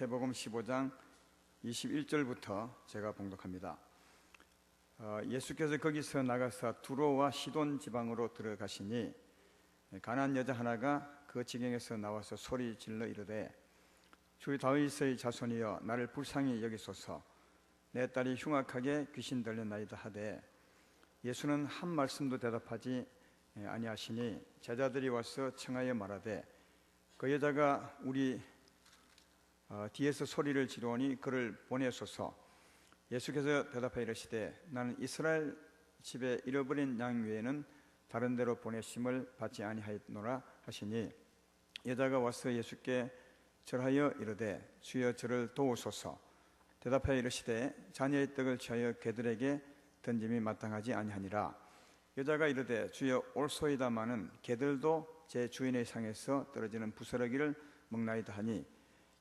마태복음 15장 21절부터 제가 봉독합니다. 예수께서 거기서 나가사 두로와 시돈 지방으로 들어가시니 가나안 여자 하나가 그 지경에서 나와서 소리 질러 이르되 주 다윗의 자손이여 나를 불쌍히 여기소서 내 딸이 흉악하게 귀신 들렸나이다 하되 예수는 한 말씀도 대답하지 아니하시니 제자들이 와서 청하여 말하되 그 여자가 우리 뒤에서 소리를 지르오니 그를 보내소서. 예수께서 대답하여 이르시되 나는 이스라엘 집에 잃어버린 양 외에는 다른 데로 보내심을 받지 아니하였노라 하시니 여자가 와서 예수께 절하여 이르되 주여 저를 도우소서. 대답하여 이르시되 자녀의 떡을 취하여 개들에게 던짐이 마땅하지 아니하니라. 여자가 이르되 주여 올소이다마는 개들도 제 주인의 상에서 떨어지는 부스러기를 먹나이다 하니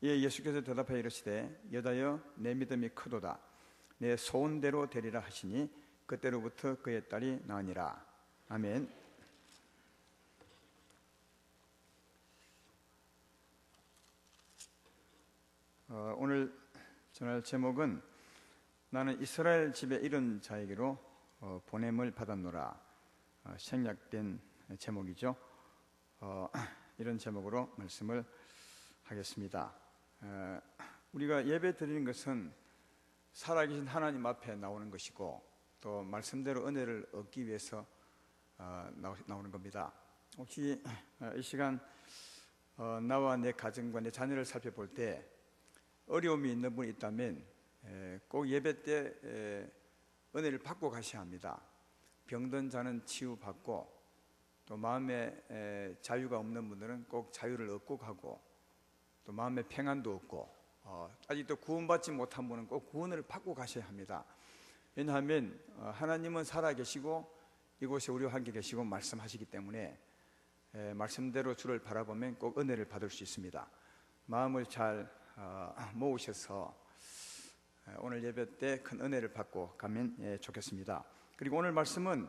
이에 예수께서 대답하여 이르시되 여자여 내 믿음이 크도다 내 소원대로 되리라 하시니 그때로부터 그의 딸이 나으니라. 아멘. 오늘 전할 제목은 나는 이스라엘 집에 이른 자에게로 보냄을 받았노라. 생략된 제목이죠. 이런 제목으로 말씀을 하겠습니다. 우리가 예배 드리는 것은 살아계신 하나님 앞에 나오는 것이고 또 말씀대로 은혜를 얻기 위해서 나오는 겁니다. 혹시 이 시간 나와 내 가정과 내 자녀를 살펴볼 때 어려움이 있는 분이 있다면 꼭 예배 때 은혜를 받고 가셔야 합니다. 병든 자는 치유받고 또 마음에 자유가 없는 분들은 꼭 자유를 얻고 가고 또 마음에 평안도 얻고 아직도 구원받지 못한 분은 꼭 구원을 받고 가셔야 합니다. 왜냐하면 하나님은 살아계시고 이곳에 우리와 함께 계시고 말씀하시기 때문에 말씀대로 주를 바라보면 꼭 은혜를 받을 수 있습니다. 마음을 잘 모으셔서 오늘 예배 때 큰 은혜를 받고 가면 좋겠습니다. 그리고 오늘 말씀은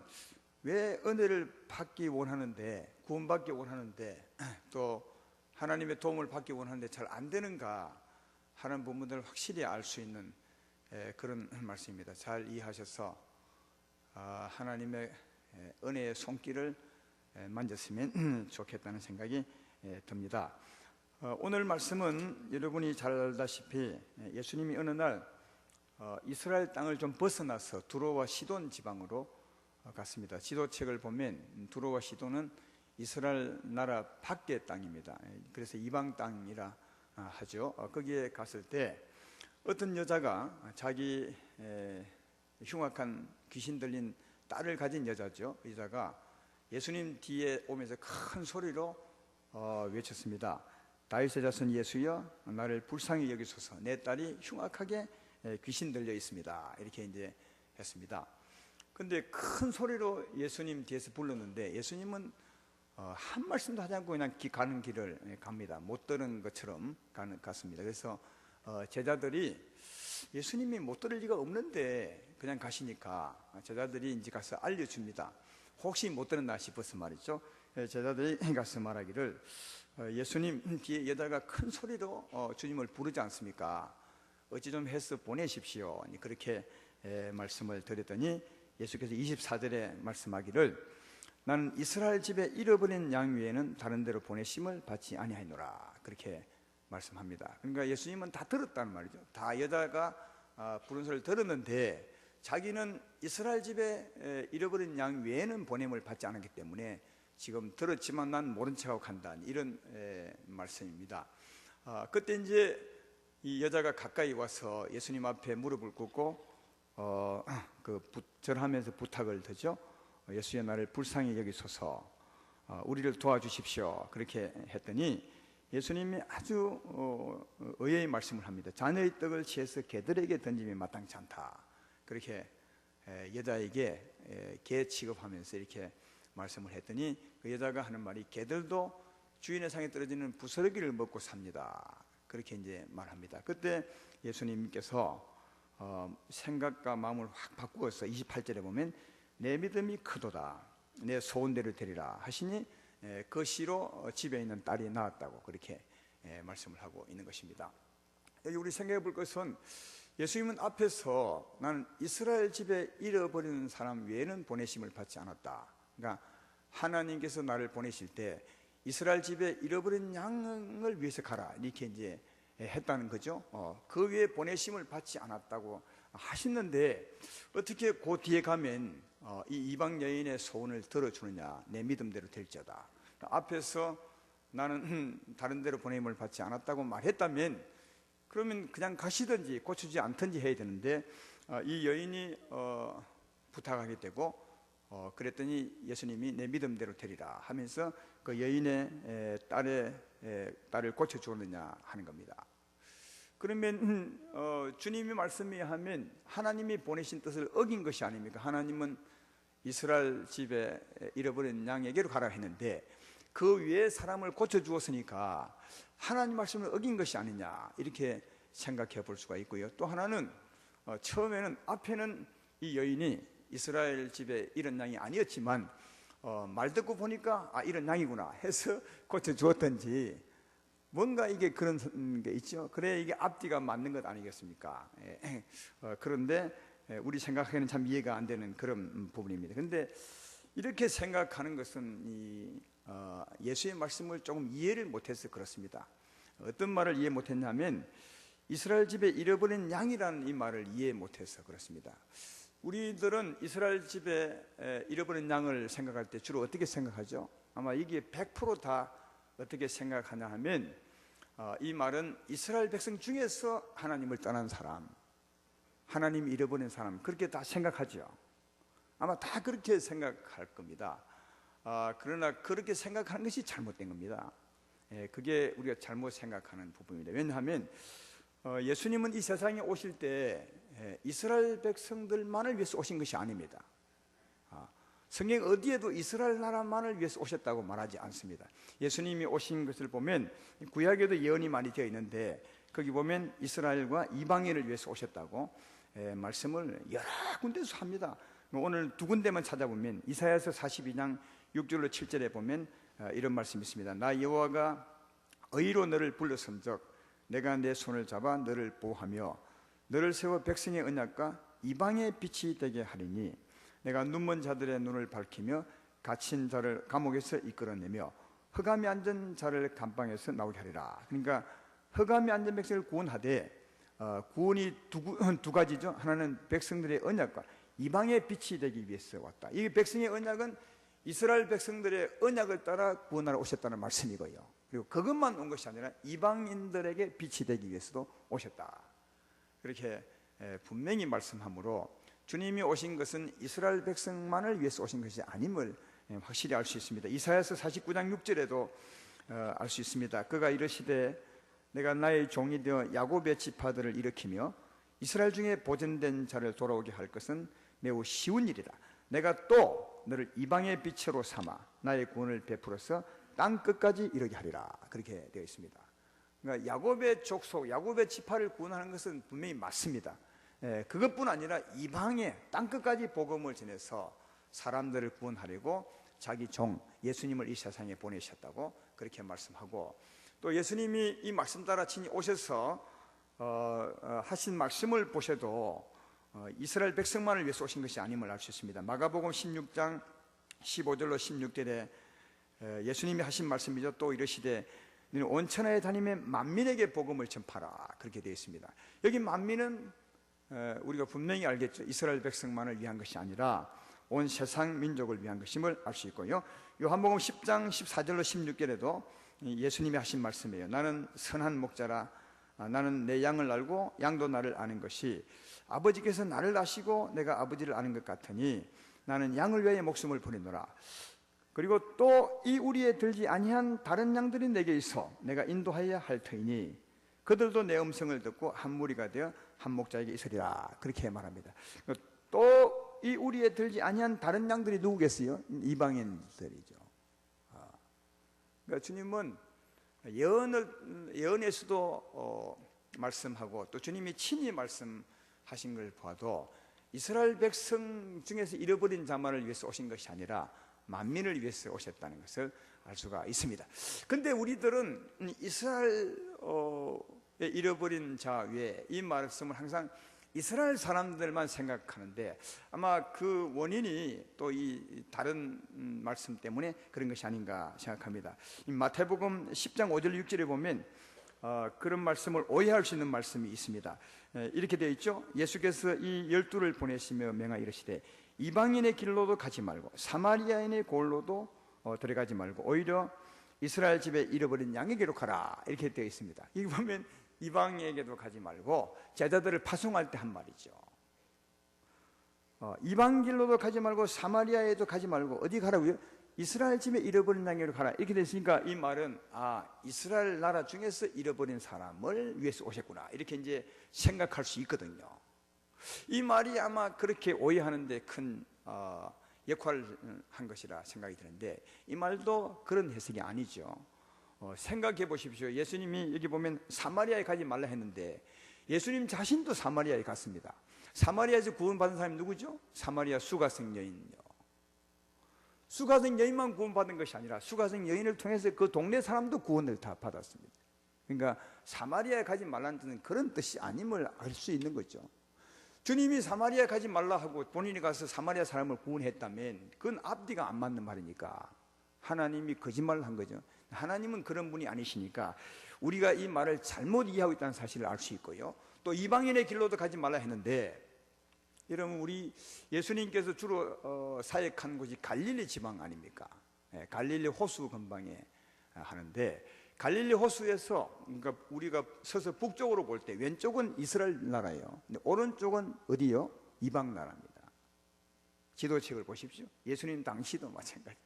왜 은혜를 받기 원하는데 구원받기 원하는데 또 하나님의 도움을 받기 원하는데 잘 안 되는가 하는 부분들을 확실히 알 수 있는 그런 말씀입니다. 잘 이해하셔서 하나님의 은혜의 손길을 만졌으면 좋겠다는 생각이 듭니다. 오늘 말씀은 여러분이 잘 알다시피 예수님이 어느 날 이스라엘 땅을 좀 벗어나서 두로와 시돈 지방으로 갔습니다. 지도책을 보면 두로와 시돈은 이스라엘 나라 밖의 땅입니다. 그래서 이방 땅이라 하죠. 거기에 갔을 때 어떤 여자가 자기 흉악한 귀신 들린 딸을 가진 여자죠. 여자가 예수님 뒤에 오면서 큰 소리로 외쳤습니다. 다윗의 자손 예수여 나를 불쌍히 여기소서 내 딸이 흉악하게 귀신 들려 있습니다. 이렇게 이제 했습니다. 근데 큰 소리로 예수님 뒤에서 불렀는데 예수님은 한 말씀도 하지 않고 그냥 가는 길을 갑니다. 못 들은 것처럼 갔습니다. 그래서 제자들이 예수님이 못 들을 리가 없는데 그냥 가시니까 제자들이 이제 가서 알려줍니다. 혹시 못 들었나 싶어서 말이죠. 제자들이 가서 말하기를 예수님 뒤에 여자가 큰 소리로 주님을 부르지 않습니까? 어찌 좀 해서 보내십시오. 그렇게 말씀을 드렸더니 예수께서 24절에 말씀하기를 나는 이스라엘 집에 잃어버린 양 외에는 다른 데로 보내심을 받지 아니하노라. 그렇게 말씀합니다. 그러니까 예수님은 다 들었다는 말이죠. 다 여자가 부른 소리를 들었는데 자기는 이스라엘 집에 잃어버린 양 외에는 보냄을 받지 않았기 때문에 지금 들었지만 난 모른 척하고 간다. 이런 말씀입니다. 그때 이제 이 여자가 가까이 와서 예수님 앞에 무릎을 꿇고 절하면서 부탁을 드죠. 예수의 나를 불쌍히 여기소서 우리를 도와주십시오. 그렇게 했더니 예수님이 아주 의외의 말씀을 합니다. 자녀의 떡을 취해서 개들에게 던짐이 마땅치 않다. 그렇게 여자에게 개 취급하면서 이렇게 말씀을 했더니 그 여자가 하는 말이 개들도 주인의 상에 떨어지는 부스러기를 먹고 삽니다. 그렇게 이제 말합니다. 그때 예수님께서 생각과 마음을 확 바꾸어서 28절에 보면 내 믿음이 크도다 내 소원대로 되리라 하시니 그 시로 집에 있는 딸이 나았다고 그렇게 말씀을 하고 있는 것입니다. 여기 우리 생각해 볼 것은 예수님은 앞에서 나는 이스라엘 집에 잃어버리는 사람 외에는 보내심을 받지 않았다. 그러니까 하나님께서 나를 보내실 때 이스라엘 집에 잃어버린 양을 위해서 가라 이렇게 이제 했다는 거죠. 그 외에 보내심을 받지 않았다고 하시는데 어떻게 그 뒤에 가면 이 이방 여인의 소원을 들어주느냐, 내 믿음대로 될지어다. 앞에서 나는 다른 데로 보내임을 받지 않았다고 말했다면 그러면 그냥 가시든지 고치지 않든지 해야 되는데 이 여인이 부탁하게 되고 그랬더니 예수님이 내 믿음대로 되리라 하면서 그 여인의 딸을 고쳐주었느냐 하는 겁니다. 그러면 주님이 말씀이 하면 하나님이 보내신 뜻을 어긴 것이 아닙니까? 하나님은 이스라엘 집에 잃어버린 양에게로 가라 했는데 그 위에 사람을 고쳐주었으니까 하나님 말씀을 어긴 것이 아니냐 이렇게 생각해 볼 수가 있고요. 또 하나는 처음에는 앞에는 이 여인이 이스라엘 집에 이런 양이 아니었지만 말 듣고 보니까 이런 양이구나 해서 고쳐주었던지 뭔가 이게 그런 게 있죠. 그래 이게 앞뒤가 맞는 것 아니겠습니까? 그런데 우리 생각에는 참 이해가 안 되는 그런 부분입니다. 그런데 이렇게 생각하는 것은 예수의 말씀을 조금 이해를 못해서 그렇습니다. 어떤 말을 이해 못했냐면 이스라엘 집에 잃어버린 양이라는 이 말을 이해 못해서 그렇습니다. 우리들은 이스라엘 집에 잃어버린 양을 생각할 때 주로 어떻게 생각하죠? 아마 이게 100% 어떻게 생각하냐 하면 이 말은 이스라엘 백성 중에서 하나님을 떠난 사람, 하나님 잃어버린 사람 그렇게 다 생각하죠. 아마 다 그렇게 생각할 겁니다. 그러나 그렇게 생각하는 것이 잘못된 겁니다. 그게 우리가 잘못 생각하는 부분입니다. 왜냐하면 예수님은 이 세상에 오실 때 이스라엘 백성들만을 위해서 오신 것이 아닙니다. 성경 어디에도 이스라엘 나라만을 위해서 오셨다고 말하지 않습니다. 예수님이 오신 것을 보면 구약에도 예언이 많이 되어 있는데 거기 보면 이스라엘과 이방인을 위해서 오셨다고 말씀을 여러 군데서 합니다. 오늘 두 군데만 찾아보면 이사야서 42장 6절로 7절에 보면 이런 말씀이 있습니다. 나 여호와가 의로 너를 불렀은즉 내가 내 손을 잡아 너를 보호하며 너를 세워 백성의 언약과 이방의 빛이 되게 하리니 내가 눈먼 자들의 눈을 밝히며 갇힌 자를 감옥에서 이끌어내며 흑암에 앉은 자를 감방에서 나오게 하리라. 그러니까 흑암에 앉은 백성을 구원하되 구원이 두 가지죠. 하나는 백성들의 언약과 이방의 빛이 되기 위해서 왔다. 이 백성의 언약은 이스라엘 백성들의 언약을 따라 구원하러 오셨다는 말씀이고요. 그리고 그것만 온 것이 아니라 이방인들에게 빛이 되기 위해서도 오셨다. 그렇게 분명히 말씀하므로 주님이 오신 것은 이스라엘 백성만을 위해서 오신 것이 아님을 확실히 알 수 있습니다. 이사야서 49장 6절에도 알 수 있습니다. 그가 이르시되 내가 나의 종이 되어 야곱의 지파들을 일으키며 이스라엘 중에 보존된 자를 돌아오게 할 것은 매우 쉬운 일이라. 내가 또 너를 이방의 빛으로 삼아 나의 구원을 베풀어서 땅 끝까지 이르게 하리라. 그렇게 되어 있습니다. 그러니까 야곱의 족속, 야곱의 지파를 구원하는 것은 분명히 맞습니다. 그것뿐 아니라 이방의 땅 끝까지 복음을 전해서 사람들을 구원하려고 자기 종 예수님을 이 세상에 보내셨다고 그렇게 말씀하고, 또 예수님이 이 말씀 따라 친히 오셔서 하신 말씀을 보셔도 이스라엘 백성만을 위해서 오신 것이 아님을 알 수 있습니다. 마가복음 16장 15절로 16절에 예수님이 하신 말씀이죠. 또 이르시되 너는 온 천하에 다니며 만민에게 복음을 전파라. 그렇게 되어 있습니다. 여기 만민은 우리가 분명히 알겠죠. 이스라엘 백성만을 위한 것이 아니라 온 세상 민족을 위한 것임을 알 수 있고요. 요한복음 10장 14절로 16절에도 예수님이 하신 말씀이에요. 나는 선한 목자라. 나는 내 양을 알고 양도 나를 아는 것이 아버지께서 나를 아시고 내가 아버지를 아는 것 같으니 나는 양을 위하여 목숨을 버리노라. 그리고 또 이 우리에 들지 아니한 다른 양들이 내게 있어 내가 인도하여야 할 터이니 그들도 내 음성을 듣고 한 무리가 되어 한 목자에게 있으리라. 그렇게 말합니다. 또 이 우리에 들지 아니한 다른 양들이 누구겠어요? 이방인들이죠. 그러니까 주님은 예언에서도 말씀하고 또 주님이 친히 말씀하신 걸 봐도 이스라엘 백성 중에서 잃어버린 자만을 위해서 오신 것이 아니라 만민을 위해서 오셨다는 것을 알 수가 있습니다. 근데 우리들은 이스라엘 잃어버린 자 외에 이 말씀을 항상 이스라엘 사람들만 생각하는데 아마 그 원인이 또 이 다른 말씀 때문에 그런 것이 아닌가 생각합니다. 이 마태복음 10장 5절 6절에 보면 그런 말씀을 오해할 수 있는 말씀이 있습니다. 이렇게 되어 있죠. 예수께서 이 12를 보내시며 명하 이르시되 이방인의 길로도 가지 말고 사마리아인의 골로도 들어가지 말고 오히려 이스라엘 집에 잃어버린 양에게로 가라, 이렇게 되어 있습니다. 이거 보면 이방에게도 가지 말고 제자들을 파송할 때 한 말이죠. 이방 길로도 가지 말고 사마리아에도 가지 말고 어디 가라고요? 이스라엘 집에 잃어버린 양에게로 가라, 이렇게 됐으니까 이 말은 이스라엘 나라 중에서 잃어버린 사람을 위해서 오셨구나, 이렇게 이제 생각할 수 있거든요. 이 말이 아마 그렇게 오해하는데 큰 역할을 한 것이라 생각이 드는데 이 말도 그런 해석이 아니죠. 생각해 보십시오. 예수님이 여기 보면 사마리아에 가지 말라 했는데 예수님 자신도 사마리아에 갔습니다. 사마리아에서 구원받은 사람이 누구죠? 사마리아 수가성 여인요. 수가성 여인만 구원받은 것이 아니라 수가성 여인을 통해서 그 동네 사람도 구원을 다 받았습니다. 그러니까 사마리아에 가지 말라는 뜻은 그런 뜻이 아님을 알 수 있는 거죠. 주님이 사마리아에 가지 말라 하고 본인이 가서 사마리아 사람을 구원했다면 그건 앞뒤가 안 맞는 말이니까 하나님이 거짓말을 한 거죠. 하나님은 그런 분이 아니시니까 우리가 이 말을 잘못 이해하고 있다는 사실을 알 수 있고요. 또 이방인의 길로도 가지 말라 했는데 여러분, 우리 예수님께서 주로 사역한 곳이 갈릴리 지방 아닙니까? 갈릴리 호수 근방에 하는데 갈릴리 호수에서, 그러니까 우리가 서서 북쪽으로 볼 때 왼쪽은 이스라엘 나라예요. 근데 오른쪽은 어디요? 이방 나라입니다. 지도책을 보십시오. 예수님 당시도 마찬가지.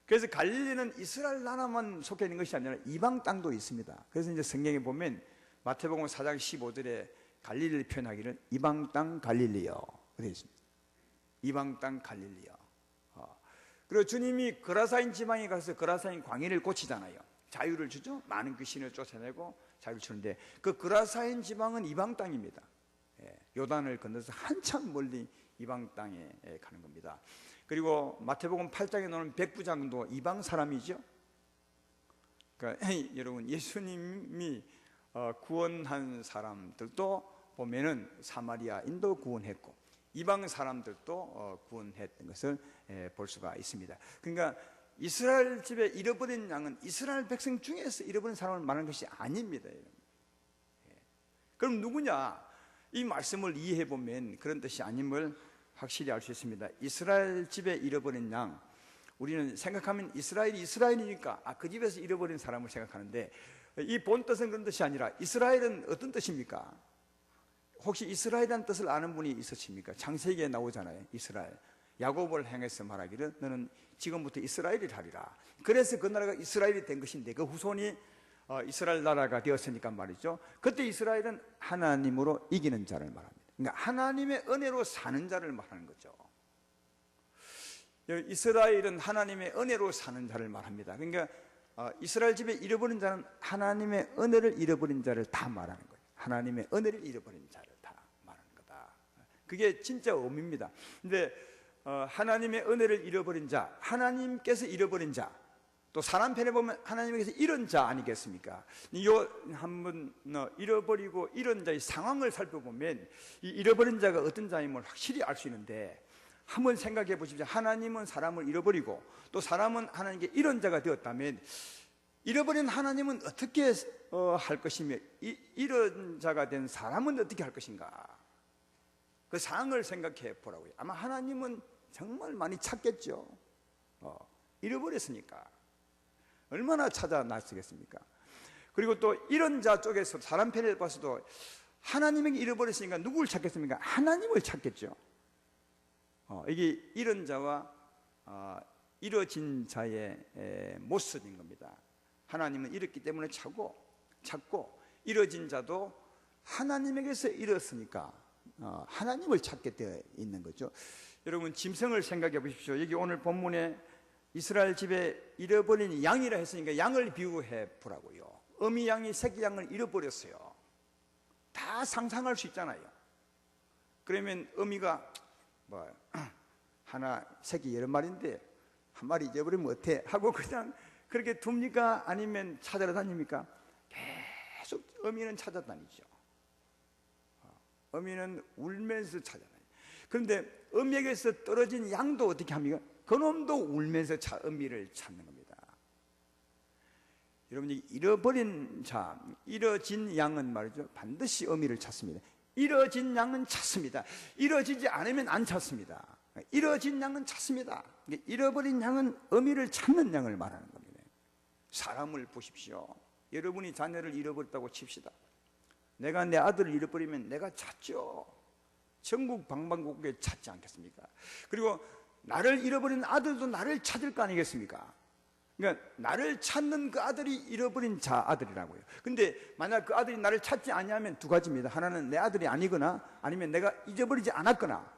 그래서 갈릴리는 이스라엘 나라만 속해 있는 것이 아니라 이방 땅도 있습니다. 그래서 이제 성경에 보면 마태복음 4장 15절에 갈릴리를 표현하기를 이방 땅 갈릴리요, 그렇게 있습니다. 이방 땅 갈릴리요. 그리고 주님이 그라사인 지방에 가서 그라사인 광야를 고치잖아요. 자유를 주죠. 많은 귀신을 쫓아내고 자유를 주는데 그 그라사인 지방은 이방 땅입니다. 요단을 건너서 한참 멀리 이방 땅에 가는 겁니다. 그리고 마태복음 8장에 나오는 백부장도 이방 사람이죠. 그러니까 여러분, 예수님이 구원한 사람들도 보면은 사마리아인도 구원했고 이방 사람들도 구원했던 것을 볼 수가 있습니다. 그러니까 이스라엘 집에 잃어버린 양은 이스라엘 백성 중에서 잃어버린 사람을 말하는 것이 아닙니다. 그럼 누구냐? 이 말씀을 이해해 보면 그런 뜻이 아님을 확실히 알 수 있습니다. 이스라엘 집에 잃어버린 양, 우리는 생각하면 이스라엘이 이스라엘이니까 그 집에서 잃어버린 사람을 생각하는데 이 본 뜻은 그런 뜻이 아니라 이스라엘은 어떤 뜻입니까? 혹시 이스라엘이라는 뜻을 아는 분이 있으십니까? 창세기에 나오잖아요. 이스라엘, 야곱을 향해서 말하기를 너는 지금부터 이스라엘이 하리라. 그래서 그 나라가 이스라엘이 된 것인데 그 후손이 이스라엘 나라가 되었으니까 말이죠. 그때 이스라엘은 하나님으로 이기는 자를 말합니다. 그러니까 하나님의 은혜로 사는 자를 말하는 거죠. 이스라엘은 하나님의 은혜로 사는 자를 말합니다. 그러니까 이스라엘 집에 잃어버린 자는 하나님의 은혜를 잃어버린 자를 다 말하는 거예요. 하나님의 은혜를 잃어버린 자를 다 말하는 거다. 그게 진짜 의미입니다. 근데 하나님의 은혜를 잃어버린 자, 하나님께서 잃어버린 자, 또 사람 편에 보면 하나님께서 잃은 자 아니겠습니까? 요 한번 잃어버리고 잃은 자의 상황을 살펴보면 이 잃어버린 자가 어떤 자임을 확실히 알 수 있는데 한번 생각해 보십시오. 하나님은 사람을 잃어버리고 또 사람은 하나님께 잃은 자가 되었다면 잃어버린 하나님은 어떻게 할 것이며 잃은 자가 된 사람은 어떻게 할 것인가? 그 상황을 생각해 보라고요. 아마 하나님은 정말 많이 찾겠죠. 잃어버렸으니까 얼마나 찾아 나서겠습니까? 그리고 또 잃은 자 쪽에서 사람 편에 봐서도 하나님에게 잃어버렸으니까 누구를 찾겠습니까? 하나님을 찾겠죠. 이게 잃은 자와 잃어진 자의 모습인 겁니다. 하나님은 잃었기 때문에 찾고 잃어진 자도 하나님에게서 잃었으니까 하나님을 찾게 되어 있는 거죠. 여러분, 짐승을 생각해 보십시오. 여기 오늘 본문에 이스라엘 집에 잃어버린 양이라 했으니까 양을 비유해 보라고요. 어미 양이 새끼 양을 잃어버렸어요. 다 상상할 수 있잖아요. 그러면 어미가 하나 새끼 여러 마리인데 한 마리 잊어버리면 어때? 하고 그냥 그렇게 둡니까? 아니면 찾아러 다닙니까? 계속 어미는 찾아다니죠. 어미는 울면서 찾아다니죠. 그런데 어미에게서 떨어진 양도 어떻게 합니까? 그놈도 울면서 어미를 찾는 겁니다. 여러분이 잃어버린 자, 잃어진 양은 말이죠, 반드시 어미를 찾습니다. 잃어진 양은 찾습니다. 잃어지지 않으면 안 찾습니다. 잃어진 양은 찾습니다. 잃어버린 양은 어미를 찾는 양을 말하는 겁니다. 사람을 보십시오. 여러분이 자녀를 잃어버렸다고 칩시다. 내가 내 아들을 잃어버리면 내가 찾죠. 전국 방방곡곡에 찾지 않겠습니까? 그리고 나를 잃어버린 아들도 나를 찾을 거 아니겠습니까? 그러니까 나를 찾는 그 아들이 잃어버린 자 아들이라고요. 근데 만약 그 아들이 나를 찾지 아니하면 두 가지입니다. 하나는 내 아들이 아니거나 아니면 내가 잊어버리지 않았거나.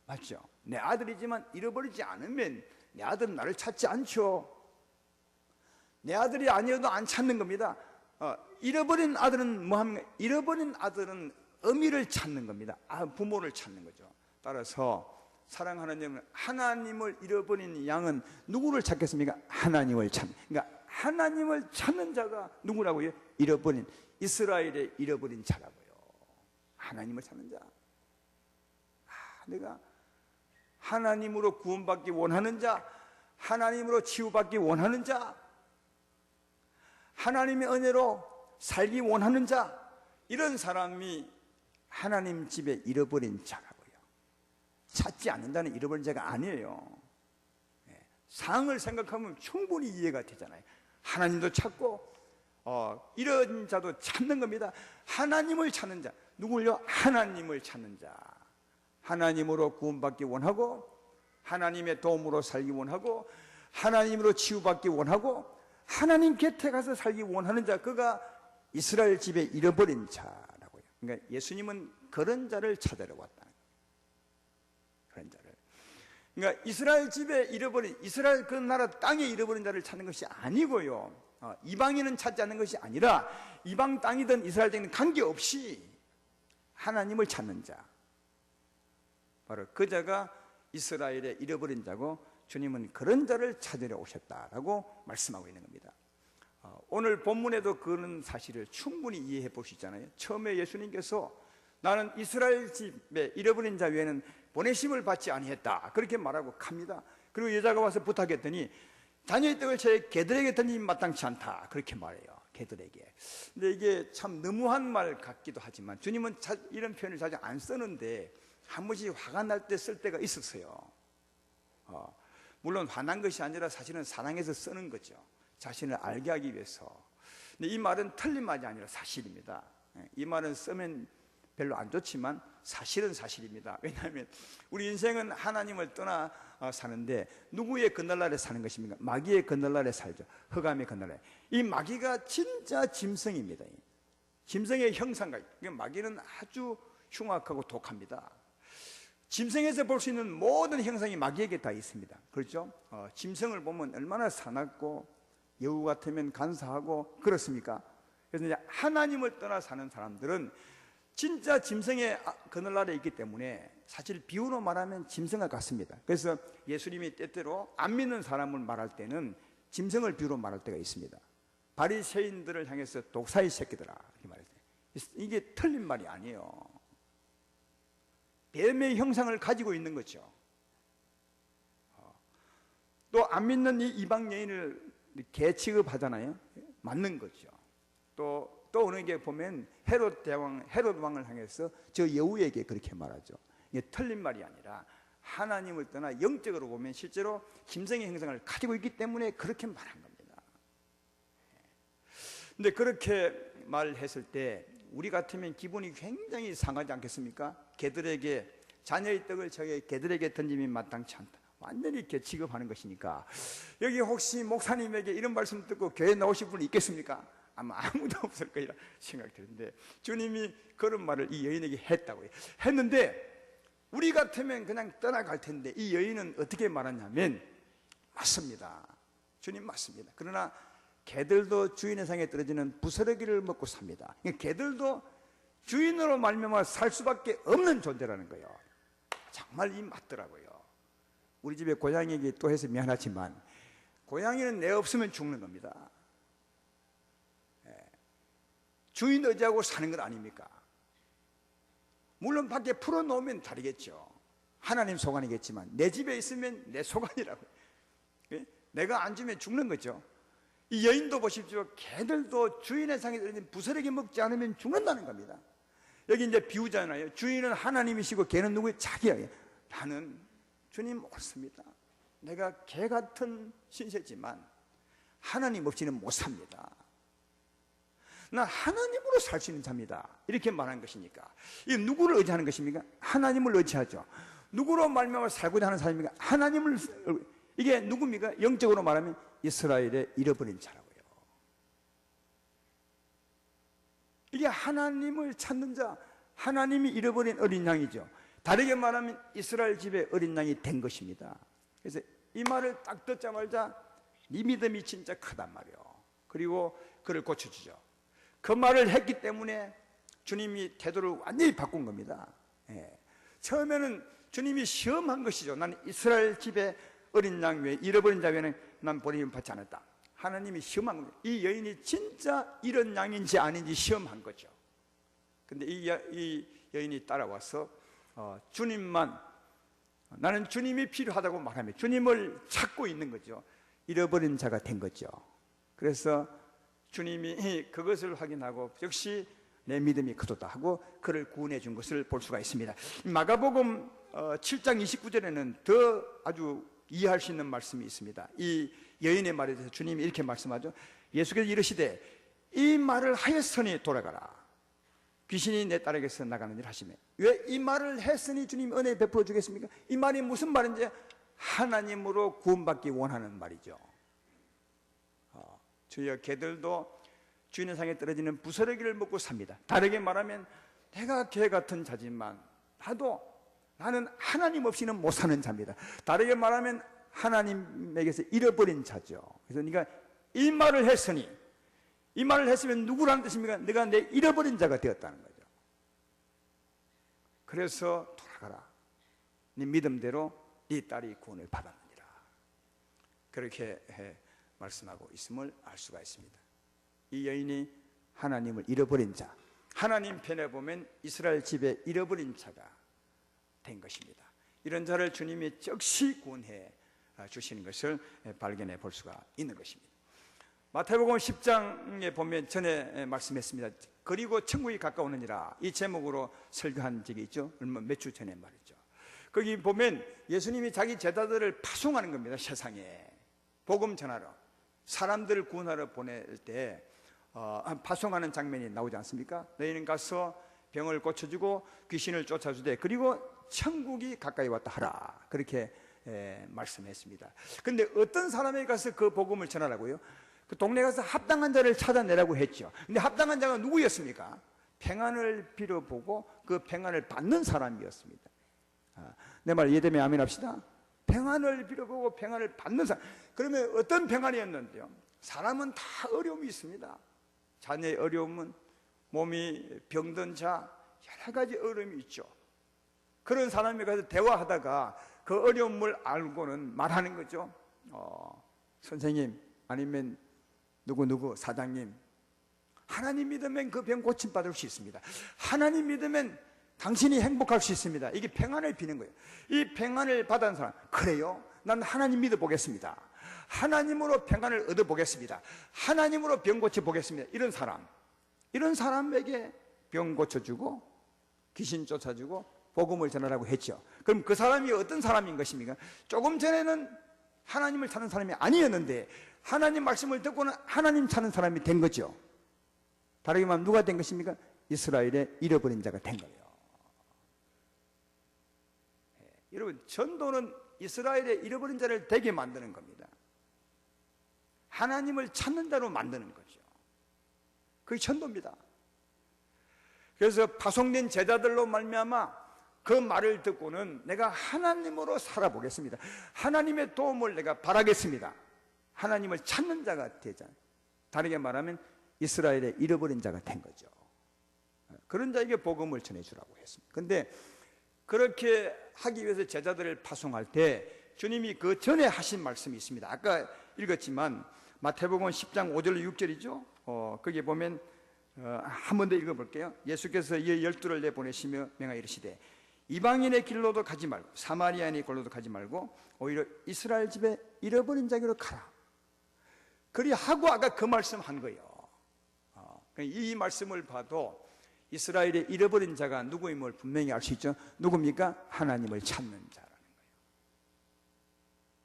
맞죠? 내 아들이지만 잃어버리지 않으면 내 아들은 나를 찾지 않죠. 내 아들이 아니어도 안 찾는 겁니다. 잃어버린 아들은 뭐 합니까? 잃어버린 아들은 어미를 찾는 겁니다. 부모를 찾는 거죠. 따라서 사랑하는 여러분, 하나님을 잃어버린 양은 누구를 찾겠습니까? 하나님을 찾는. 그러니까 하나님을 찾는 자가 누구라고요? 잃어버린, 이스라엘의 잃어버린 자라고요. 하나님을 찾는 자. 내가 하나님으로 구원받기 원하는 자, 하나님으로 치유받기 원하는 자, 하나님의 은혜로 살기 원하는 자, 이런 사람이 하나님 집에 잃어버린 자라고요. 찾지 않는다는 잃어버린 자가 아니에요. 상을 생각하면 충분히 이해가 되잖아요. 하나님도 찾고 이런 자도 찾는 겁니다. 하나님을 찾는 자, 누굴요? 하나님을 찾는 자. 하나님으로 구원받기 원하고 하나님의 도움으로 살기 원하고 하나님으로 치유받기 원하고 하나님 곁에 가서 살기 원하는 자, 그가 이스라엘 집에 잃어버린 자라고요. 그러니까 예수님은 그런 자를 찾으러 왔다. 그런 자를. 그러니까 이스라엘 집에 잃어버린, 이스라엘 그 나라 땅에 잃어버린 자를 찾는 것이 아니고요. 이방인은 찾지 않는 것이 아니라 이방 땅이든 이스라엘 땅이든 관계없이 하나님을 찾는 자, 바로 그 자가 이스라엘의 잃어버린 자고 주님은 그런 자를 찾으러 오셨다라고 말씀하고 있는 겁니다. 오늘 본문에도 그런 사실을 충분히 이해해 보시잖아요. 처음에 예수님께서 나는 이스라엘 집에 잃어버린 자 외에는 보내심을 받지 아니했다, 그렇게 말하고 갑니다. 그리고 여자가 와서 부탁했더니 자녀의 떡을 제 개들에게 던지면 마땅치 않다, 그렇게 말해요. 개들에게. 근데 이게 참 너무한 말 같기도 하지만 주님은 이런 표현을 자주 안 쓰는데 한 번씩 화가 날 때 쓸 때가 있었어요. 물론 화난 것이 아니라 사실은 사랑해서 쓰는 거죠. 자신을 알게 하기 위해서. 근데 이 말은 틀린 말이 아니라 사실입니다. 이 말은 쓰면 별로 안 좋지만 사실은 사실입니다. 왜냐하면 우리 인생은 하나님을 떠나 사는데 누구의 그늘날에 사는 것입니까? 마귀의 그늘날에 살죠. 흑암의 그늘날에. 이 마귀가 진짜 짐승입니다. 짐승의 형상과, 마귀는 아주 흉악하고 독합니다. 짐승에서 볼 수 있는 모든 형상이 마귀에게 다 있습니다. 그렇죠? 짐승을 보면 얼마나 사납고 여우 같으면 간사하고 그렇습니까? 그래서 이제 하나님을 떠나 사는 사람들은 진짜 짐승의 그늘날에 있기 때문에 사실 비유로 말하면 짐승과 같습니다. 그래서 예수님이 때때로 안 믿는 사람을 말할 때는 짐승을 비유로 말할 때가 있습니다. 바리새인들을 향해서 독사의 새끼들아, 이렇게 말할 때, 이게 틀린 말이 아니에요. 뱀의 형상을 가지고 있는 거죠. 또 안 믿는 이 이방 여인을 개 취급하잖아요. 맞는 거죠. 또 어느 게 보면 헤롯 왕을 향해서 저 여우에게 그렇게 말하죠. 이게 틀린 말이 아니라 하나님을 떠나 영적으로 보면 실제로 짐승의 형상을 가지고 있기 때문에 그렇게 말한 겁니다. 근데 그렇게 말했을 때 우리 같으면 기분이 굉장히 상하지 않겠습니까? 개들에게 자녀의 떡을 저게 개들에게 던지면 마땅치 않다, 완전히 이렇게 취급하는 것이니까. 여기 혹시 목사님에게 이런 말씀 듣고 교회 나오실 분이 있겠습니까? 아마 아무도 없을 거라 생각이 드는데 주님이 그런 말을 이 여인에게 했다고요. 했는데 우리 같으면 그냥 떠나갈 텐데 이 여인은 어떻게 말하냐면, 맞습니다, 주님 맞습니다. 그러나 개들도 주인의 상에 떨어지는 부스러기를 먹고 삽니다. 개들도 주인으로 말미암아 살 수밖에 없는 존재라는 거예요. 정말 이 맞더라고요. 우리 집에 고양이에게 또 해서 미안하지만 고양이는 내 없으면 죽는 겁니다. 주인 의지하고 사는 것 아닙니까? 물론 밖에 풀어놓으면 다르겠죠. 하나님 소관이겠지만 내 집에 있으면 내 소관이라고. 내가 안 주면 죽는 거죠. 이 여인도 보십시오. 개들도 주인의 상에 들어있는 부스러기 먹지 않으면 죽는다는 겁니다. 여기 이제 비유잖아요. 주인은 하나님이시고 개는 누구예요? 자기예요. 나는 주님 옳습니다. 내가 개 같은 신세지만 하나님 없이는 못 삽니다. 난 하나님으로 살 수 있는 자입니다. 이렇게 말한 것이니까. 이게 누구를 의지하는 것입니까? 하나님을 의지하죠. 누구로 말미암아 살고자 하는 사람입니까? 하나님을. 이게 누굽니까? 영적으로 말하면 이스라엘의 잃어버린 자라고요. 이게 하나님을 찾는 자, 하나님이 잃어버린 어린 양이죠. 다르게 말하면 이스라엘 집의 어린 양이 된 것입니다. 그래서 이 말을 딱 듣자마자 네 믿음이 진짜 크단 말이에요. 그리고 그를 고쳐주죠. 그 말을 했기 때문에 주님이 태도를 완전히 바꾼 겁니다. 처음에는 주님이 시험한 것이죠. 나는 이스라엘 집의 어린 양 외에 잃어버린 자 외에는 난 버림을 받지 않았다. 하나님이 시험한 겁니다. 이 여인이 진짜 이런 양인지 아닌지 시험한 거죠. 근데 이 여인이 따라와서 주님만, 나는 주님이 필요하다고 말하며 주님을 찾고 있는 거죠. 잃어버린 자가 된 거죠. 그래서 주님이 그것을 확인하고 역시 내 믿음이 크도다 하고 그를 구원해 준 것을 볼 수가 있습니다. 마가복음 7장 29절에는 더 아주 이해할 수 있는 말씀이 있습니다. 이 여인의 말에 대해서 주님이 이렇게 말씀하죠. 예수께서 이르시되 이 말을 하였으니 돌아가라. 귀신이 내 딸에게서 나가는 일 하시며. 왜 이 말을 했으니 주님이 은혜 베풀어 주겠습니까? 이 말이 무슨 말인지 하나님으로 구원받기 원하는 말이죠. 주여 개들도 주인의 상에 떨어지는 부스러기를 먹고 삽니다. 다르게 말하면 내가 개 같은 자지만 나는 하나님 없이는 못 사는 자입니다. 다르게 말하면 하나님에게서 잃어버린 자죠. 그래서 네가 이 말을 했으니, 이 말을 했으면 누구라는 뜻입니까? 내가 내 잃어버린 자가 되었다는 거죠. 그래서 돌아가라. 네 믿음대로 네 딸이 구원을 받았느니라. 그렇게 말씀하고 있음을 알 수가 있습니다. 이 여인이 하나님을 잃어버린 자, 하나님 편에 보면 이스라엘 집에 잃어버린 자가 된 것입니다. 이런 자를 주님이 즉시 구원해 주시는 것을 발견해 볼 수가 있는 것입니다. 마태복음 10장에 보면 전에 말씀했습니다. 그리고 천국이 가까우느니라, 이 제목으로 설교한 적이 있죠. 몇 주 전에 말이죠. 거기 보면 예수님이 자기 제자들을 파송하는 겁니다. 세상에 복음 전하러, 사람들을 구원하러 보낼 때 파송하는 장면이 나오지 않습니까? 너희는 가서 병을 고쳐주고 귀신을 쫓아주되 그리고 천국이 가까이 왔다 하라. 그렇게 말씀했습니다. 그런데 어떤 사람에게 가서 그 복음을 전하라고요? 그 동네 가서 합당한 자를 찾아내라고 했죠. 근데 합당한 자가 누구였습니까? 평안을 빌어보고 그 평안을 받는 사람이었습니다. 내 말 이해되면 아멘 합시다. 평안을 빌어보고 평안을 받는 사람. 그러면 어떤 평안이었는데요? 사람은 다 어려움이 있습니다. 자녀의 어려움은, 몸이 병든 자, 여러 가지 어려움이 있죠. 그런 사람이 가서 대화하다가 그 어려움을 알고는 말하는 거죠. 선생님, 아니면 누구 사장님, 하나님 믿으면 그 병 고침받을 수 있습니다. 하나님 믿으면 당신이 행복할 수 있습니다. 이게 평안을 비는 거예요. 이 평안을 받은 사람, 그래요? 난 하나님 믿어보겠습니다. 하나님으로 평안을 얻어보겠습니다. 하나님으로 병 고쳐보겠습니다. 이런 사람에게 병 고쳐주고 귀신 쫓아주고 복음을 전하라고 했죠. 그럼 그 사람이 어떤 사람인 것입니까? 조금 전에는 하나님을 찾는 사람이 아니었는데 하나님 말씀을 듣고는 하나님 찾는 사람이 된 거죠. 다르게 말하면 누가 된 것입니까? 이스라엘의 잃어버린 자가 된 거예요. 여러분, 전도는 이스라엘의 잃어버린 자를 되게 만드는 겁니다. 하나님을 찾는 자로 만드는 거죠. 그게 전도입니다. 그래서 파송된 제자들로 말미암아 그 말을 듣고는 내가 하나님으로 살아보겠습니다. 하나님의 도움을 내가 바라겠습니다. 하나님을 찾는 자가 되잖아요. 다르게 말하면 이스라엘의 잃어버린 자가 된 거죠. 그런 자에게 복음을 전해주라고 했습니다. 그런데 그렇게 하기 위해서 제자들을 파송할 때 주님이 그 전에 하신 말씀이 있습니다. 아까 읽었지만 마태복음 10장 5절 6절이죠. 거기에 보면 한 번 더 읽어볼게요. 예수께서 이 12를 내보내시며 명하여 이르시되 이방인의 길로도 가지 말고 사마리아인의 길로도 가지 말고 오히려 이스라엘 집에 잃어버린 자기로 가라. 그리하고 아까 그 말씀 한 거예요. 이 말씀을 봐도 이스라엘의 잃어버린 자가 누구임을 분명히 알 수 있죠. 누굽니까? 하나님을 찾는 자라는 거예요.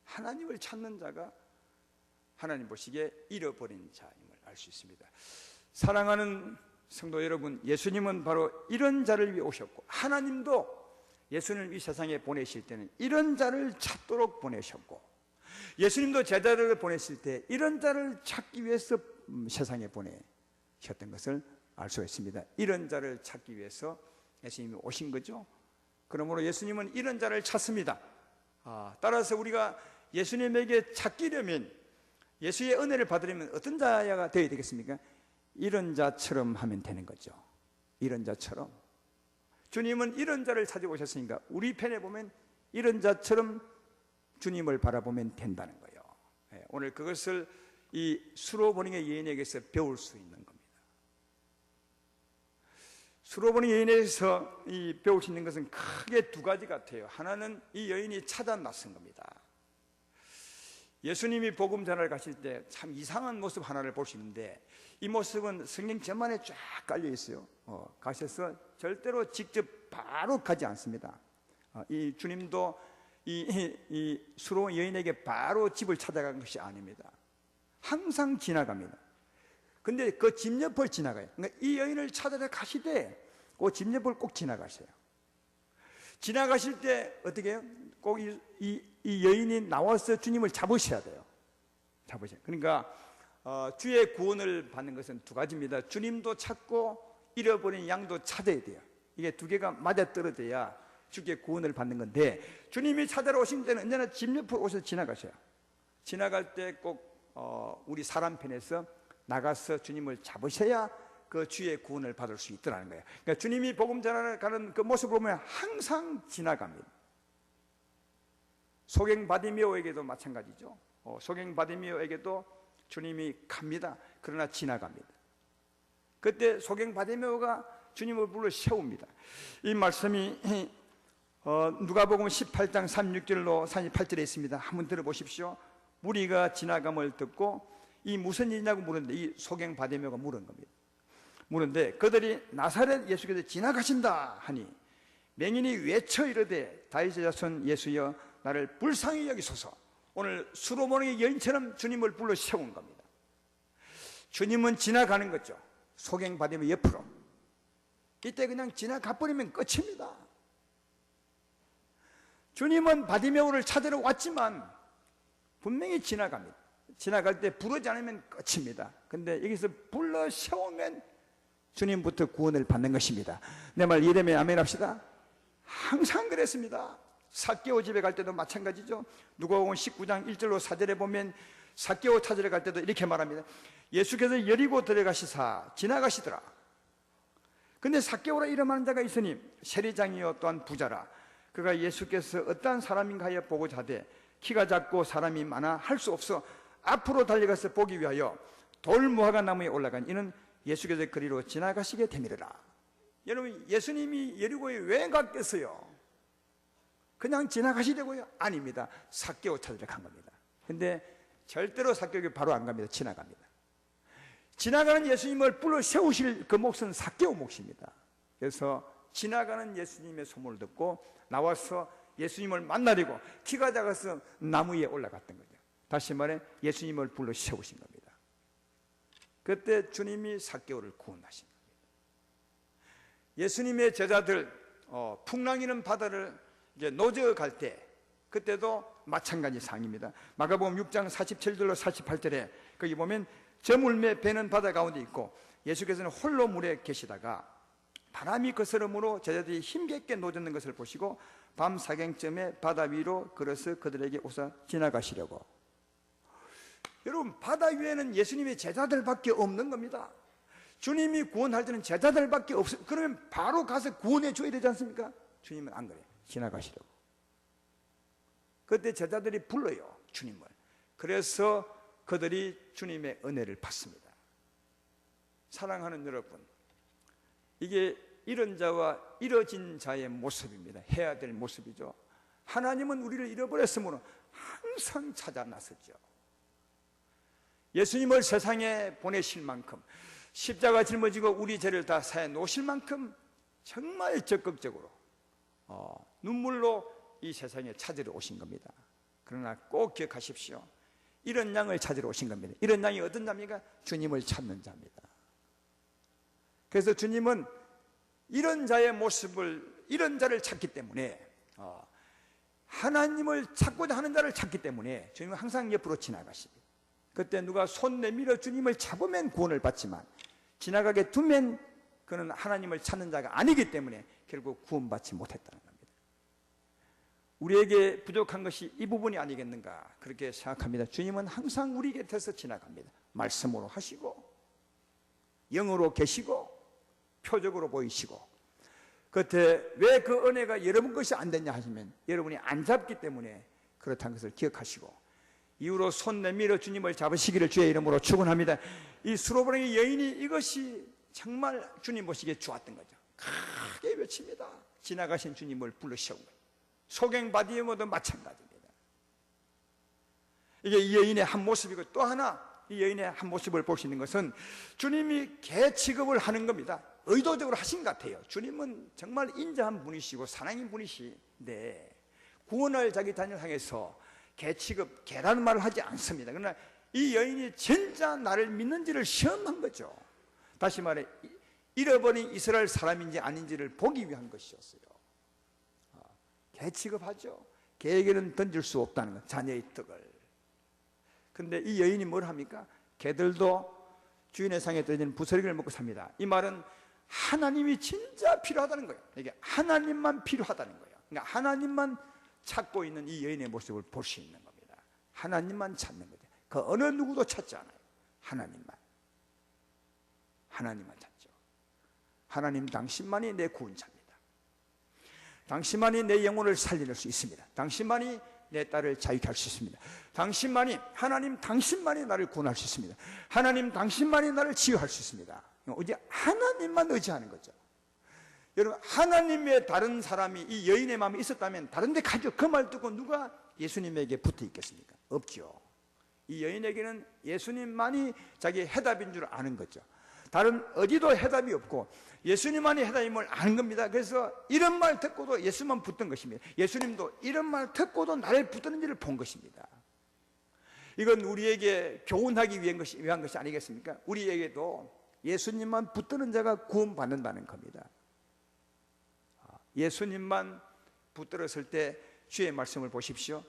하나님을 찾는 자가 하나님 보시기에 잃어버린 자임을 알 수 있습니다. 사랑하는 성도 여러분, 예수님은 바로 이런 자를 위해 오셨고 하나님도 예수님을 이 세상에 보내실 때는 이런 자를 찾도록 보내셨고 예수님도 제자들을 보내실 때 이런 자를 찾기 위해서 세상에 보내셨던 것을 알 수가 있습니다. 이런 자를 찾기 위해서 예수님이 오신 거죠. 그러므로 예수님은 이런 자를 찾습니다. 따라서 우리가 예수님에게 찾기려면 예수의 은혜를 받으려면 어떤 자가 되어야 되겠습니까? 이런 자처럼 하면 되는 거죠. 이런 자처럼. 주님은 이런 자를 찾아오셨으니까 우리 편에 보면 이런 자처럼 주님을 바라보면 된다는 거예요. 오늘 그것을 이 수로보닝의 여인에게서 배울 수 있는 겁니다. 수로보닝 여인에게서 배울 수 있는 것은 크게 두 가지 같아요. 하나는 이 여인이 찾아 나선 겁니다. 예수님이 복음 전하러 가실 때 참 이상한 모습 하나를 볼 수 있는데 이 모습은 성경 전반에 쫙 깔려 있어요. 가셔서 절대로 직접 바로 가지 않습니다. 이 주님도 이 수로원 여인에게 바로 집을 찾아간 것이 아닙니다. 항상 지나갑니다. 근데 그 집 옆을 지나가요. 그러니까 이 여인을 찾아서 가시되 그 집 옆을 꼭 지나가세요. 지나가실 때 어떻게 해요? 꼭 이 여인이 나와서 주님을 잡으셔야 돼요. 잡으셔야. 그러니까 주의 구원을 받는 것은 두 가지입니다. 주님도 찾고 잃어버린 양도 찾아야 돼요. 이게 두 개가 맞아떨어져야 주의 구원을 받는 건데 주님이 찾아러 오신 때는 언제나 집 옆으로 오셔서 지나가셔요. 지나갈 때 꼭 우리 사람 편에서 나가서 주님을 잡으셔야 그 주의 구원을 받을 수 있더라는 거예요. 그러니까 주님이 복음 전하러 가는 그 모습을 보면 항상 지나갑니다. 소경 바디메오에게도 마찬가지죠. 소경 바디메오에게도 주님이 갑니다. 그러나 지나갑니다. 그때 소경 바디메오가 주님을 불러 세웁니다. 이 말씀이 누가복음 18장 36절로 38절에 있습니다. 한번 들어보십시오. 무리가 지나감을 듣고 이 무슨 일이냐고 물었는데 이 소경 바디메오가 물은 겁니다. 물은데 그들이 나사렛 예수께서 지나가신다 하니 맹인이 외쳐 이르되 다윗의 자손 예수여 나를 불쌍히 여기소서. 오늘 수로보닝의 여인처럼 주님을 불러 세운 겁니다. 주님은 지나가는 거죠. 소경 바디메오 옆으로. 이때 그냥 지나가 버리면 끝입니다. 주님은 바디메오를 찾으러 왔지만 분명히 지나갑니다. 지나갈 때 부르지 않으면 끝입니다. 근데 여기서 불러 세우면 주님부터 구원을 받는 것입니다. 내 말 이해되면 아멘 합시다. 항상 그랬습니다. 삭개오 집에 갈 때도 마찬가지죠. 누가복음 19장 1절로 4절에 보면 삭개오 찾으러 갈 때도 이렇게 말합니다. 예수께서 여리고 들어가시사 지나가시더라. 근데 삭개오라 이름하는 자가 있으니 세리장이요 또한 부자라. 그가 예수께서 어떠한 사람인가 하여 보고자 하되 키가 작고 사람이 많아 할 수 없어 앞으로 달려가서 보기 위하여 돌무화과 나무에 올라간 이는 예수께서 그리로 지나가시게 되미르라. 여러분 예수님이 여리고에 왜 갔겠어요? 그냥 지나가시려고요? 아닙니다. 삭개오 찾으러 간 겁니다. 근데 절대로 삭개오에게 바로 안 갑니다. 지나갑니다. 지나가는 예수님을 불러 세우실 그 몫은 삭개오 몫입니다. 그래서 지나가는 예수님의 소문을 듣고 나와서 예수님을 만나려고 키가 작아서 나무 위에 올라갔던 거죠. 다시 말해 예수님을 불러 세우신 겁니다. 그때 주님이 삭개오를 구원하신 겁니다. 예수님의 제자들 풍랑이는 바다를 이제 노저갈 때 그때도 마찬가지 상입니다. 마가복음 6장 47절로 48절에 거기 보면 저물매 배는 바다 가운데 있고 예수께서는 홀로 물에 계시다가 바람이 거스름으로 제자들이 힘겹게 노젓는 것을 보시고 밤 사경쯤에 바다 위로 걸어서 그들에게 오사 지나가시려고. 여러분 바다 위에는 예수님의 제자들밖에 없는 겁니다. 주님이 구원할 때는 제자들밖에 없어요. 그러면 바로 가서 구원해 줘야 되지 않습니까? 주님은 안 그래요. 지나가시려고. 그때 제자들이 불러요. 주님을. 그래서 그들이 주님의 은혜를 받습니다. 사랑하는 여러분, 이게 이런 자와 이뤄진 자의 모습입니다. 해야 될 모습이죠. 하나님은 우리를 잃어버렸으므로 항상 찾아 나섰죠. 예수님을 세상에 보내실 만큼, 십자가 짊어지고 우리 죄를 다 사해 놓으실 만큼 정말 적극적으로 눈물로 이 세상에 찾으러 오신 겁니다. 그러나 꼭 기억하십시오. 이런 양을 찾으러 오신 겁니다. 이런 양이 어떤 자입니까? 주님을 찾는 자입니다. 그래서 주님은 이런 자의 모습을, 이런 자를 찾기 때문에, 하나님을 찾고자 하는 자를 찾기 때문에 주님은 항상 옆으로 지나가십니다. 그때 누가 손 내밀어 주님을 잡으면 구원을 받지만 지나가게 두면 그는 하나님을 찾는 자가 아니기 때문에 결국 구원받지 못했다는 겁니다. 우리에게 부족한 것이 이 부분이 아니겠는가 그렇게 생각합니다. 주님은 항상 우리 곁에서 지나갑니다. 말씀으로 하시고 영으로 계시고 표적으로 보이시고, 그때 왜 그 은혜가 여러분 것이 안 됐냐 하시면 여러분이 안 잡기 때문에 그렇다는 것을 기억하시고, 이후로 손 내밀어 주님을 잡으시기를 주의 이름으로 축원합니다. 이 수로보행의 여인이 이것이 정말 주님 보시기에 좋았던 거죠. 크게 외칩니다. 지나가신 주님을 불러세운 거예요. 소갱바디에모도 마찬가지입니다. 이게 이 여인의 한 모습이고, 또 하나 이 여인의 한 모습을 볼 수 있는 것은 주님이 개 취급을 하는 겁니다. 의도적으로 하신 것 같아요. 주님은 정말 인자한 분이시고 사랑인 분이신데 구원할 자기 자녀를 향해서 개 취급, 개라는 말을 하지 않습니다. 그러나 이 여인이 진짜 나를 믿는지를 시험한 거죠. 다시 말해 잃어버린 이스라엘 사람인지 아닌지를 보기 위한 것이었어요. 개 취급하죠. 개에게는 던질 수 없다는 것, 자녀의 떡을. 근데 이 여인이 뭘 합니까? 개들도 주인의 상에 떨어지는 부스러기를 먹고 삽니다. 이 말은 하나님이 진짜 필요하다는 거예요. 이게 하나님만 필요하다는 거예요. 그러니까 하나님만 찾고 있는 이 여인의 모습을 볼 수 있는 겁니다. 하나님만 찾는 거죠. 그 어느 누구도 찾지 않아요. 하나님만 찾죠. 하나님 당신만이 내 구원자입니다. 당신만이 내 영혼을 살릴 수 있습니다. 당신만이 내 딸을 자유케 할 수 있습니다. 하나님 당신만이 나를 구원할 수 있습니다. 하나님 당신만이 나를 치유할 수 있습니다. 오직 하나님만 의지하는 거죠. 여러분, 하나님의 다른 사람이 이 여인의 마음에 있었다면 다른 데 가죠. 그 말 듣고 누가 예수님에게 붙어 있겠습니까? 없죠. 이 여인에게는 예수님만이 자기의 해답인 줄 아는 거죠. 다른 어디도 해답이 없고 예수님만이 해답임을 아는 겁니다. 그래서 이런 말 듣고도 예수만 붙던 것입니다. 예수님도 이런 말 듣고도 나를 붙드는지를 본 것입니다. 이건 우리에게 교훈하기 위한 것이 아니겠습니까? 우리에게도 예수님만 붙드는 자가 구원받는다는 겁니다. 예수님만 붙들었을 때 주의 말씀을 보십시오.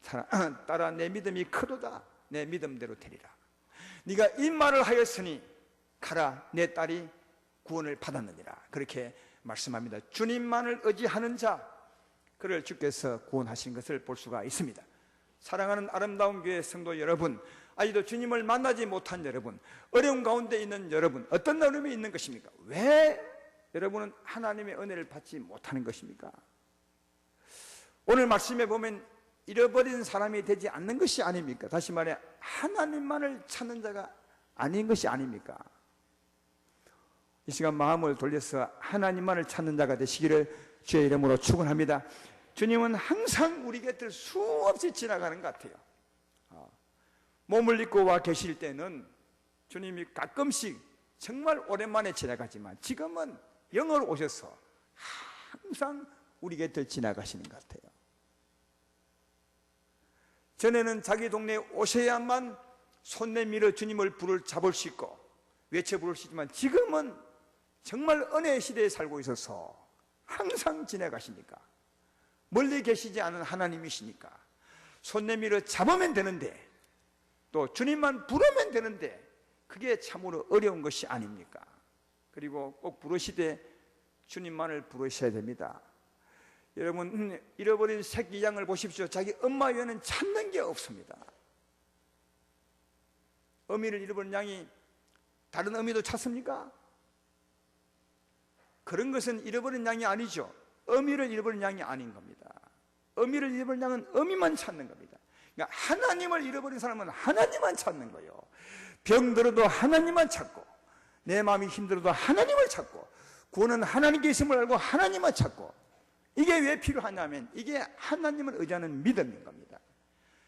따라 내 믿음이 크도다. 내 믿음대로 되리라. 네가 이 말을 하였으니 가라, 내 딸이 구원을 받았느니라. 그렇게 말씀합니다. 주님만을 의지하는 자, 그를 주께서 구원하신 것을 볼 수가 있습니다. 사랑하는 아름다운 교회 성도 여러분, 아직도 주님을 만나지 못한 여러분, 어려운 가운데 있는 여러분, 어떤 어려움이 있는 것입니까? 왜 여러분은 하나님의 은혜를 받지 못하는 것입니까? 오늘 말씀에 보면 잃어버린 사람이 되지 않는 것이 아닙니까? 다시 말해 하나님만을 찾는 자가 아닌 것이 아닙니까? 이 시간 마음을 돌려서 하나님만을 찾는 자가 되시기를 주의 이름으로 축원합니다. 주님은 항상 우리 곁을 수없이 지나가는 것 같아요. 몸을 입고 와 계실 때는 주님이 가끔씩 정말 오랜만에 지나가지만 지금은 영으로 오셔서 항상 우리 곁을 지나가시는 것 같아요. 전에는 자기 동네에 오셔야만 손 내밀어 주님을 잡을 수 있고 외쳐 부를 수 있지만 지금은 정말 은혜의 시대에 살고 있어서 항상 지나가시니까, 멀리 계시지 않은 하나님이시니까 손 내밀어 잡으면 되는데, 또 주님만 부르면 되는데 그게 참으로 어려운 것이 아닙니까? 그리고 꼭 부르시되 주님만을 부르셔야 됩니다. 여러분, 잃어버린 새끼 양을 보십시오. 자기 엄마 외에는 찾는 게 없습니다. 어미를 잃어버린 양이 다른 어미도 찾습니까? 그런 것은 잃어버린 양이 아니죠. 어미를 잃어버린 양이 아닌 겁니다. 어미를 잃어버린 양은 어미만 찾는 겁니다. 그러니까 하나님을 잃어버린 사람은 하나님만 찾는 거예요. 병들어도 하나님만 찾고, 내 마음이 힘들어도 하나님을 찾고, 구원은 하나님께 있음을 알고 하나님을 찾고, 이게 왜 필요하냐면 이게 하나님을 의지하는 믿음인 겁니다.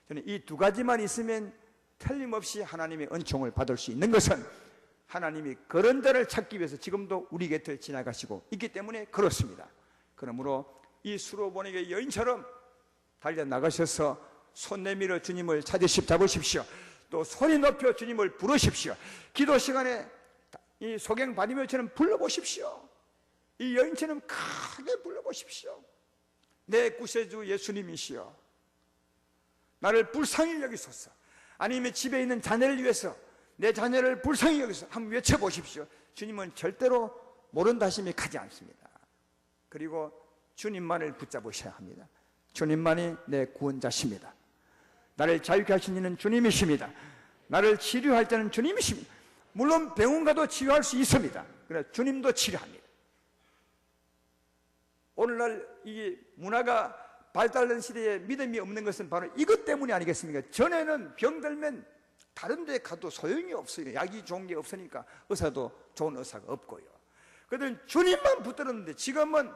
저는 이 두 가지만 있으면 틀림없이 하나님의 은총을 받을 수 있는 것은, 하나님이 그런 자를 찾기 위해서 지금도 우리 곁을 지나가시고 있기 때문에 그렇습니다. 그러므로 이 수로보니게 여인처럼 달려나가셔서 손 내밀어 주님을 잡으십시오. 또 소리 높여 주님을 부르십시오. 기도 시간에 이 소경 바디메오처럼 불러보십시오. 이 여인처럼 크게 불러보십시오. 내 구세주 예수님이시여, 나를 불쌍히 여기소서. 아니면 집에 있는 자녀를 위해서 내 자녀를 불쌍히 여기서 한번 외쳐보십시오. 주님은 절대로 모른다 하심이 가지 않습니다. 그리고 주님만을 붙잡으셔야 합니다. 주님만이 내 구원자십니다. 나를 자유케 하신 이는 주님이십니다. 나를 치료할 때는 주님이십니다. 물론 병원 가도 치료할 수 있습니다. 그러나 주님도 치료합니다. 오늘날 이 문화가 발달된 시대에 믿음이 없는 것은 바로 이것 때문이 아니겠습니까? 전에는 병들면 다른 데 가도 소용이 없어요. 약이 좋은 게 없으니까 의사도 좋은 의사가 없고요. 그들은 주님만 붙들었는데 지금은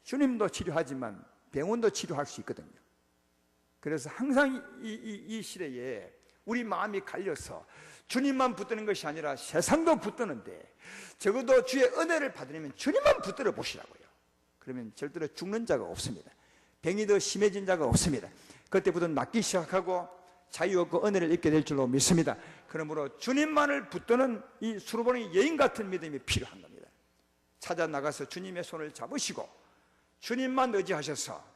주님도 치료하지만 병원도 치료할 수 있거든요. 그래서 항상 이 시대에 우리 마음이 갈려서 주님만 붙드는 것이 아니라 세상도 붙드는데, 적어도 주의 은혜를 받으려면 주님만 붙들어 보시라고요. 그러면 절대로 죽는 자가 없습니다. 병이 더 심해진 자가 없습니다. 그때부터 낫기 시작하고 자유 없고 은혜를 입게 될 줄로 믿습니다. 그러므로 주님만을 붙드는 이 수로보니 여인 같은 믿음이 필요한 겁니다. 찾아 나가서 주님의 손을 잡으시고 주님만 의지하셔서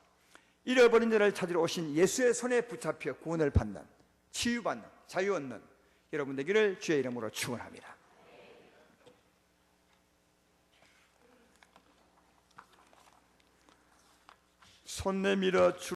잃어버린 자를 찾으러 오신 예수의 손에 붙잡혀 구원을 받는, 치유받는, 자유 얻는 여러분 되기를 주의 이름으로 축원합니다. 손 내밀어 주